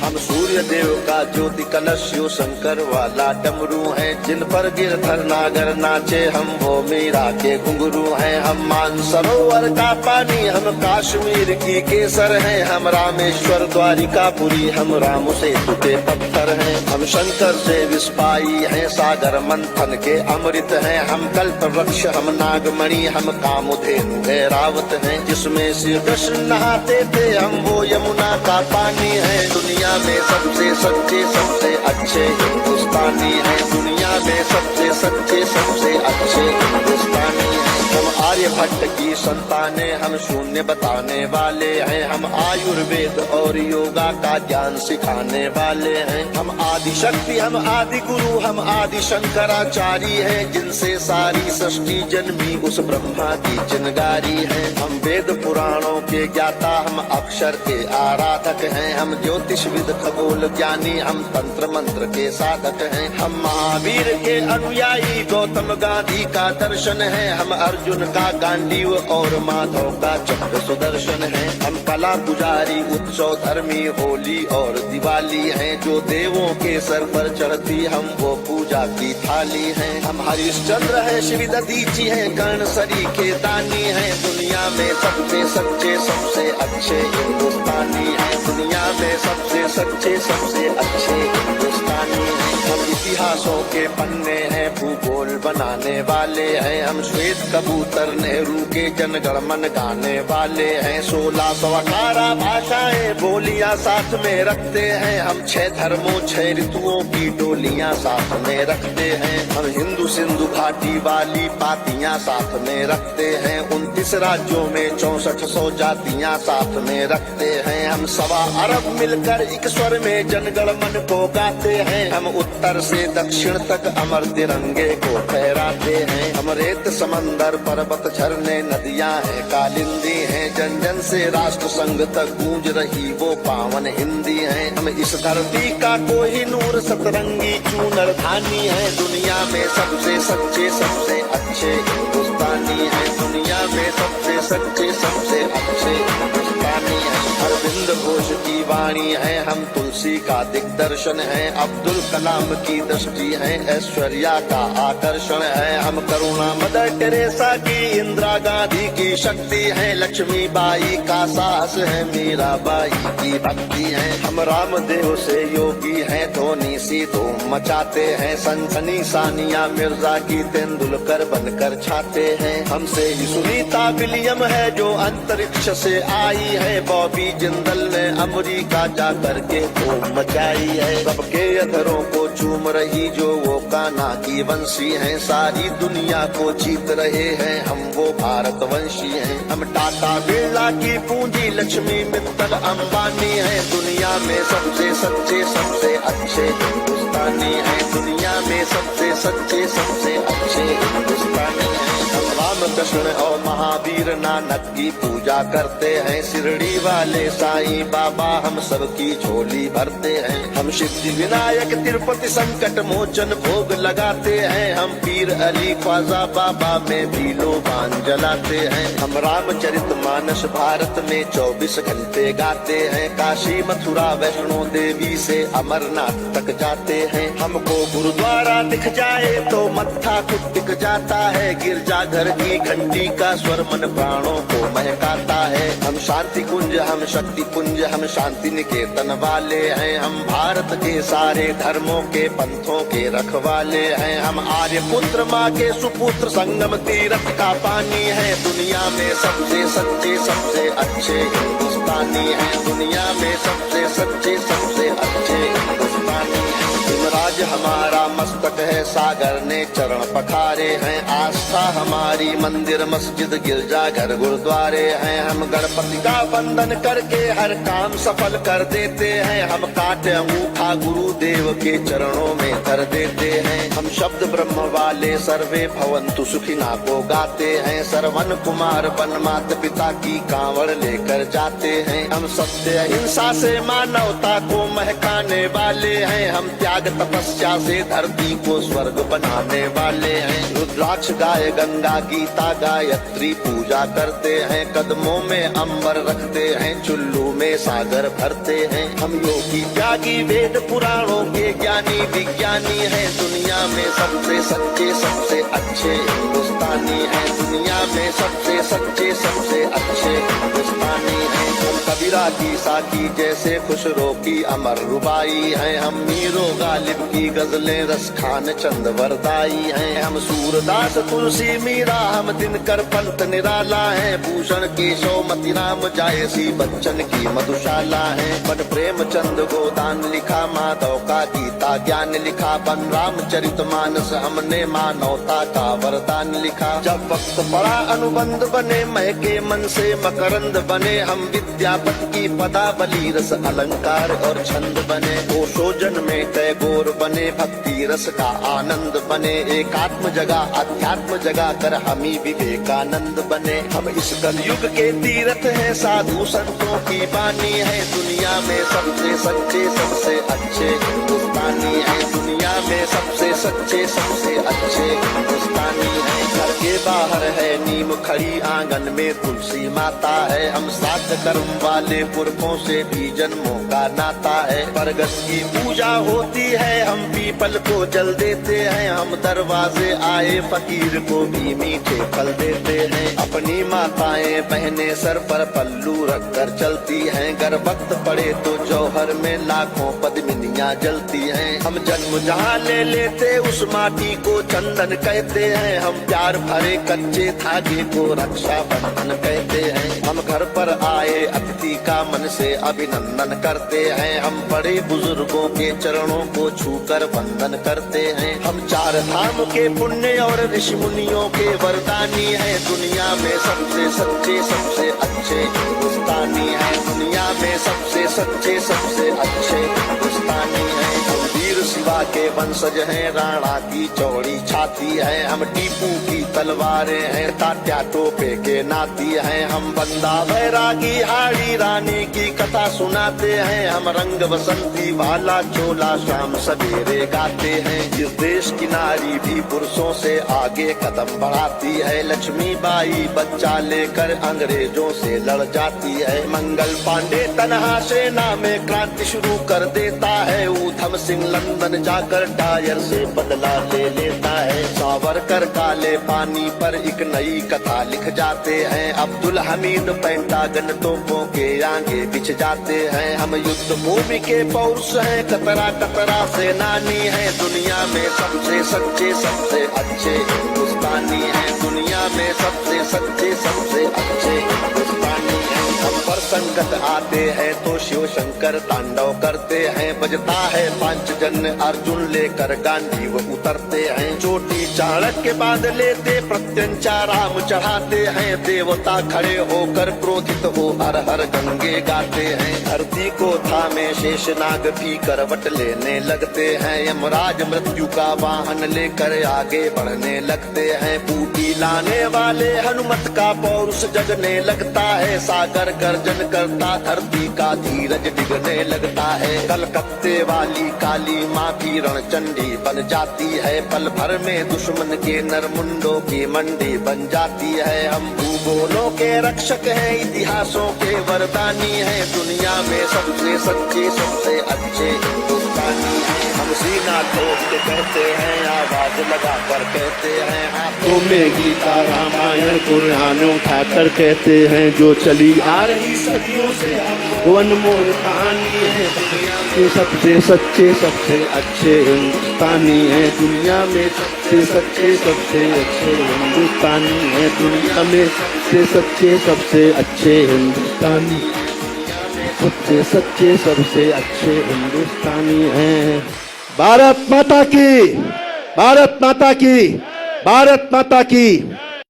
हम सूर्य देव का ज्योति कलश शिव शंकर वाला डमरू हैं, जिन पर गिरधर नागर नाचे हम वो मीरा के घुंघरू हैं। हम मानसरोवर का पानी हम कश्मीर की केसर हैं, हम रामेश्वर द्वारिकापुरी हम राम से टूटे पत्थर हैं। हम शंकर से विस्पाई हैं, सागर मंथन के अमृत हैं। हम कल्प वृक्ष हम नागमणि हम कामधेनु ऐरावत हैं, जिसमें श्री कृष्ण नहाते थे हम वो यमुना का पानी है। दुनिया में सबसे सच्चे सबसे अच्छे हिंदुस्तानी हैं, दुनिया में सबसे सच्चे सबसे अच्छे हिंदुस्तानी हैं। हम आर्यभट्ट की संतानें हम शून्य बताने वाले हैं, हम आयुर्वेद और योगा का ज्ञान सिखाने वाले हैं। हम आदि शक्ति हम आदि गुरु हम आदि शंकराचार्य हैं, जिनसे सारी सृष्टि जन्मी उस ब्रह्मा की चिनगारी है। हम वेद पुराणों के ज्ञाता हम अक्षर के आराधक हैं, हम ज्योतिषविद खगोल ज्ञानी हम तंत्र मंत्र के साधक हैं। हम महावीर के अनुयायी गौतम गांधी का दर्शन है, हम अर्जुन का गांडीव और माधव का चक्र सुदर्शन है। हम कला पुजारी उत्सव धर्मी होली और दिवाली हैं, जो देवों के सर पर चढ़ती हम वो पूजा की थाली हैं। हम हरिश्चंद्र है श्री दधीची है कर्ण सरी के दानी है, दुनिया में सबसे सच्चे सबसे अच्छे हिंदुस्तानी है, दुनिया में सबसे सच्चे सबसे अच्छे हिंदुस्तानी है। हम इतिहासों के पन्ने हैं भूगोल बनाने वाले हैं, हम श्वेत कबूतर नेहरू के जनगण मन गाने वाले हैं। 1618 भाषाएं बोलियां साथ में रखते हैं, हम 6 धर्मों 6 ऋतुओं की डोलियां साथ में रखते हैं। हम हिंदू सिंधु घाटी वाली पातियां साथ में रखते हैं, 29 राज्यों में 6400 जातियां साथ में रखते हैं। हम 1.25 अरब मिलकर एक स्वर में जनगण मन को गाते हैं, हम उत्तर से दक्षिण तक अमर तिरंगे को फहराते हैं। हम रेत समंदर पर्वत झरने नदियां हैं कालिंदी हैं, जन जन से राष्ट्र संघ तक गूंज रही वो पावन हिंदी है। हम इस धरती का कोहिनूर सतरंगी चूनर धानी है, दुनिया में सबसे सच्चे सबसे अच्छे हिंदुस्तानी है, दुनिया में सबसे सच्चे सबसे अच्छे हिंदुस्तानी है। अरविंद घोष की वाणी है, हम तुलसी का दिग्दर्शन है, अब्दुल कलाम की दृष्टि है, ऐश्वर्या का आकर्षण है। हम करुणा मदर टेरेसा की इंदिरा गांधी की शक्ति है, लक्ष्मीबाई का साहस है, मीराबाई की भक्ति है। हम रामदेव से योगी हैं, धोनी सी धूम मचाते हैं, सनसनी सानिया मिर्जा की तेंदुलकर बनकर छाते हैं। हमसे ही सुनीता विलियम है जो अंतरिक्ष से आई है, बॉबी जिंदल ने अमेरिका जा करके धूम मचाई है। सबके अधरों को चूम रही जो वो कान्हा की वंशी है, सारी दुनिया को जीत रहे हैं हम वो भारतवंशी हैं। हम टाटा बिरला की पूंजी लक्ष्मी मित्तल अंबानी है, दुनिया में सबसे सच्चे सबसे अच्छे हिंदुस्तानी है, दुनिया में सबसे सच्चे सबसे अच्छे हिंदुस्तानी है। हम रामकृष्ण और महावीर नानक की पूजा करते हैं, शिरडी वाले साईं बाबा हम सबकी झोली भरते हैं। हम सिद्धि विनायक तिरुपति संकट मोचन भोग लगाते हैं, हम पीर अली ख्वाजा बाबा में भी लोबान जलाते हैं। हम रामचरित मानस भारत में 24 घंटे गाते हैं, काशी मथुरा वैष्णो देवी से अमरनाथ तक जाते हैं। हमको गुरुद्वारा दिख जाए तो मत्था खुद टिक जाता है, गिरजाघर की घंटी का स्वर मन प्राणों को महकाता है। हम शांति कुंज हम शक्ति कुंज हम शांति निकेतन वाले हैं, हम भारत के सारे धर्मों के पंथों के रखवाले हैं। हम आर्य पुत्र माँ के सुपुत्र संगम तीर्थ का पानी है, दुनिया में सबसे सच्चे सबसे अच्छे हिंदुस्तानी है, दुनिया में सबसे सच्चे सबसे अच्छे हिंदुस्तानी है। हिमराज हमारा मस्तक है, सागर ने चरण पखारे हैं, आस्था हमारी मंदिर मस्जिद गिरजा घर गुरुद्वारे हैं। हम गणपति का वंदन करके हर काम सफल कर देते हैं, हम काटे अंगूठा गुरुदेव के चरणों में धर देते हैं। हम शब्द ब्रह्म वाले सर्वे भवंतु सुखिना को गाते हैं, सरवन कुमार वन मात पिता की कांवड़ लेकर जाते हैं। हम सत्य अहिंसा से मानवता को महकाने वाले हैं, हम त्याग तपस्या से धर्म धरती को स्वर्ग बनाने वाले हैं। रुद्राक्ष गाय गंगा गीता गायत्री पूजा करते हैं, कदमों में अंबर रखते हैं, चुल्लू में सागर भरते हैं। हम योगी त्यागी वेद पुराणों के ज्ञानी विज्ञानी हैं, दुनिया में सबसे सच्चे सबसे अच्छे हिंदुस्तानी हैं, दुनिया में सबसे सच्चे सबसे अच्छे हिंदुस्तानी हैं। हम कबीरा की साकी जैसे खुशरो की अमर रुबाई हैं, हम मीरो गालिब की गजलें रस खान चंद वरदाई हैं। हम सूरदास तुलसी मीरा हम दिनकर पंत निराला है, भूषण केशव मतिराम जायसी बच्चन की मधुशाला है। बन प्रेमचंद गोदान लिखा, माधव का गीता ज्ञान लिखा, बन रामचरित मानस हमने मानवता का वरदान लिखा। जब वक्त पड़ा अनुबंध बने, महके मन से मकरंद बने, हम विद्यापति की पदावली रस अलंकार और छंद बने। ओशोजन में टैगोर बने, भक्ति रस का आनंद बने, एकात्म जगह अध्यात्म जगा कर हम ही विवेकानंद बने। हम इस कलयुग के तीर्थ हैं, साधु संतों की बानी है, दुनिया में सबसे सच्चे सबसे अच्छे हिंदुस्तानी है, दुनिया में सबसे सच्चे सबसे अच्छे हिंदुस्तानी है। घर के बाहर है नीम खड़ी, आंगन में तुलसी माता है, हम सात कर्म वाले पुरखों से भी जन्मों का नाता है। बरगद की पूजा होती है, हम पीपल को जल देते हैं, हम दरवाजे आए फकीर को भी मीठे फल देते हैं। अपनी माताएं बहनें सर पर पल्लू रख कर चलती हैं, गर वक्त पड़े तो जौहर में लाखों पद्मिनियां जलती हैं। हम जन्म जहाँ ले लेते उस माटी को चंदन कहते हैं, हम प्यार भरे कच्चे धागे को रक्षा बंधन कहते हैं। हम घर पर आए अतिथि का मन से अभिनंदन करते हैं, हम बड़े बुजुर्गों के चरणों को छूकर वंदन करते हैं। हम चार धाम के पुण्य और ऋषि मुनियों के वरदानी हैं, दुनिया में सबसे सच्चे सबसे अच्छे हिंदुस्तानी हैं, दुनिया में सबसे सच्चे सबसे अच्छे हिंदुस्तानी हैं। हम वीर शिवा के वंशज हैं, राणा की चौड़ी छाती है, हम टीपू की तलवारें हैं, तात्या टोपे के नाती हैं। हम बंदा बैरागी हाड़ी रानी की कथा सुनाते हैं, हम रंग बसंती वाला चोला शाम सवेरे गाते हैं। इस देश की नारी भी पुरुषों से आगे कदम बढ़ाती है, लक्ष्मी बाई बच्चा लेकर अंग्रेजों से लड़ जाती है। मंगल पांडे तनहा सेना में क्रांति शुरू कर देता है, ऊधम सिंह लंदन जाकर टायर से बदला ले लेता है। सावरकर काले पानी पर एक नई कथा लिख जाते हैं, अब्दुल हमीद पेंटागन तोपों के आगे बिछ जाते हैं। हम युद्ध भूमि के पौरुष हैं, कतरा कतरा सेनानी है, दुनिया में सबसे सच्चे सबसे अच्छे हिंदुस्तानी है, दुनिया में सबसे सच्चे सबसे अच्छे हिंदुस्तानी है। हम पर संकट आते हैं तो शिव शंकर तांडव करते हैं, बजता है पांचजन्य अर्जुन लेकर गांधी वो उतरते हैं। चोटी चाणक्य के बाद लेते प्रत्यंचा राम चढ़ाते हैं, देवता खड़े होकर क्रोधित हो हर हर गंगे गाते हैं। धरती को थामे शेषनाग भी करवट लेने लगते हैं, यमराज मृत्यु का वाहन लेकर आगे बढ़ने लगते हैं। बूटी लाने वाले हनुमत का पौरुष जगने लगता है, सागर गर्जन करता धरती का धीरज डिगने लगता है। कलकत्ते वाली काली माँ भी रणचंडी बन जाती है, पल भर में दुश्मन के नरमुंडों की मंडी बन जाती है। हम भूगोलों के रक्षक हैं, इतिहासों के वरदानी हैं, दुनिया में सबसे सच्चे सबसे अच्छे हिंदुस्तानी हैं। हम सीना ठोक के कहते हैं, आवाज लगा कर कहते हैं, हाथों में गीता रामायण कुरान उठा कर कहते हैं, जो चली आ रही सदियों से वो अनमोल कहानी है, दुनिया में सबसे सच्चे सबसे अच्छे हिंदुस्तानी है, दुनिया में सबसे सच्चे सबसे अच्छे हिंदुस्तानी है, दुनिया में सबसे सच्चे सबसे अच्छे हिंदुस्तानी, सबसे सच्चे सबसे अच्छे हिंदुस्तानी हैं। भारत माता की, भारत माता की, भारत माता की।